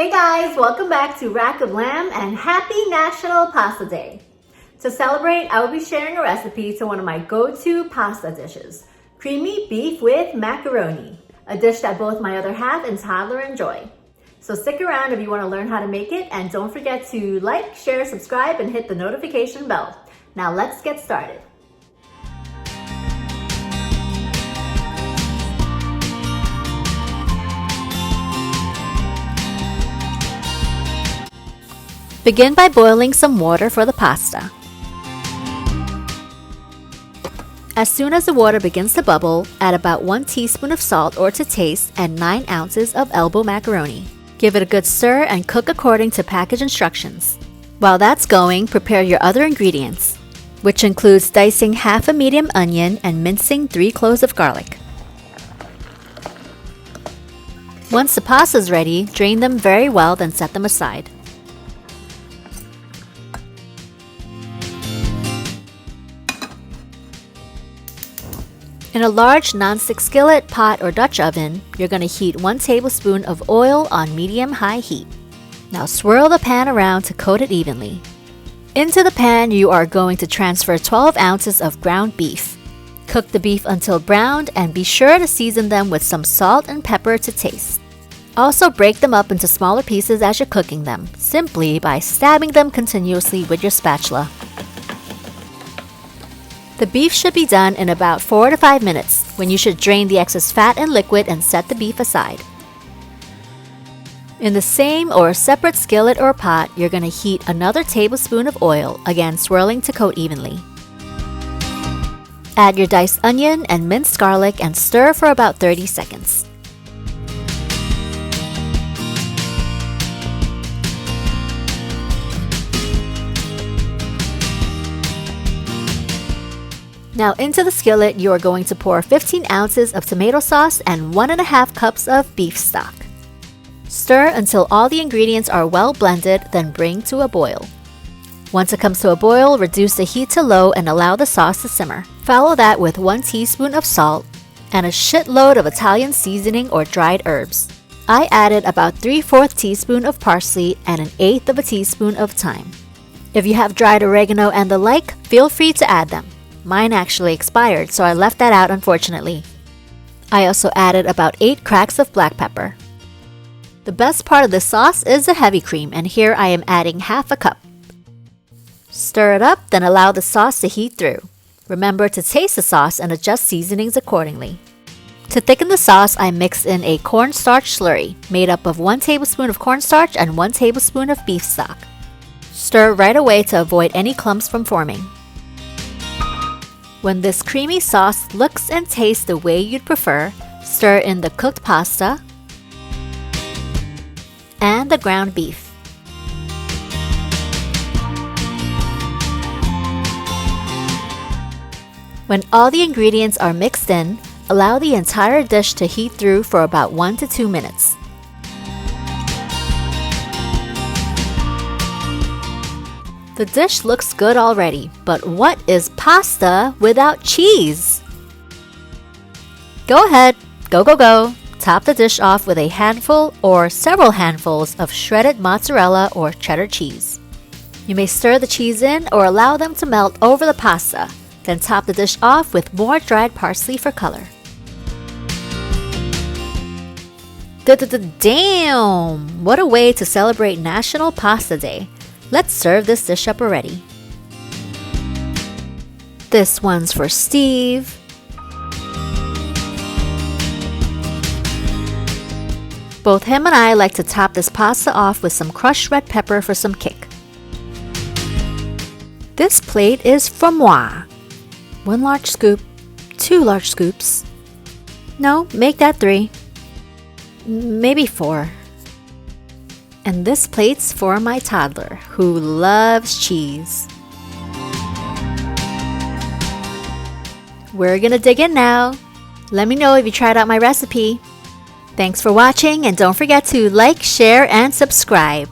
Hey guys, welcome back to rackoflam and happy National Pasta Day. To celebrate, I will be sharing a recipe to one of my go-to pasta dishes, creamy beef with macaroni, a dish that both my other half and toddler enjoy. So stick around if you want to learn how to make it, and don't forget to like, share, subscribe, and hit the notification bell. Now let's get started. Begin by boiling some water for the pasta. As soon as the water begins to bubble, add about 1 teaspoon of salt or to taste and 9 ounces of elbow macaroni. Give it a good stir and cook according to package instructions. While that's going, prepare your other ingredients, which includes dicing half a medium onion and mincing 3 cloves of garlic. Once the pasta is ready, drain them very well, then set them aside. In a large non-stick skillet, pot, or Dutch oven, you're going to heat 1 tablespoon of oil on medium-high heat. Now swirl the pan around to coat it evenly. Into the pan, you are going to transfer 12 ounces of ground beef. Cook the beef until browned and be sure to season them with some salt and pepper to taste. Also break them up into smaller pieces as you're cooking them, simply by stabbing them continuously with your spatula. The beef should be done in about 4 to 5 minutes, when you should drain the excess fat and liquid and set the beef aside. In the same or separate skillet or pot, you're going to heat another tablespoon of oil, again swirling to coat evenly. Add your diced onion and minced garlic and stir for about 30 seconds. Now into the skillet, you are going to pour 15 ounces of tomato sauce and 1.5 cups of beef stock. Stir until all the ingredients are well blended, then bring to a boil. Once it comes to a boil, reduce the heat to low and allow the sauce to simmer. Follow that with 1 teaspoon of salt and a shitload of Italian seasoning or dried herbs. I added about 3/4 teaspoon of parsley and 1/8 of a teaspoon of thyme. If you have dried oregano and the like, feel free to add them. Mine actually expired, so I left that out unfortunately. I also added about 8 cracks of black pepper. The best part of this sauce is the heavy cream, and here I am adding half a cup. Stir it up, then allow the sauce to heat through. Remember to taste the sauce and adjust seasonings accordingly. To thicken the sauce, I mixed in a cornstarch slurry, made up of 1 tablespoon of cornstarch and 1 tablespoon of beef stock. Stir right away to avoid any clumps from forming. When this creamy sauce looks and tastes the way you'd prefer, stir in the cooked pasta and the ground beef. When all the ingredients are mixed in, allow the entire dish to heat through for about 1 to 2 minutes. The dish looks good already, but what is pasta without cheese? Go ahead, go! Top the dish off with a handful or several handfuls of shredded mozzarella or cheddar cheese. You may stir the cheese in or allow them to melt over the pasta, then top the dish off with more dried parsley for color. Damn! What a way to celebrate National Pasta Day. Let's serve this dish up already. This one's for Steve. Both him and I like to top this pasta off with some crushed red pepper for some kick. This plate is for moi. 1 large scoop, 2 large scoops. No, make that 3. Maybe 4. And this plate's for my toddler, who loves cheese. We're gonna dig in now. Let me know if you tried out my recipe. Thanks for watching, and don't forget to like, share, and subscribe.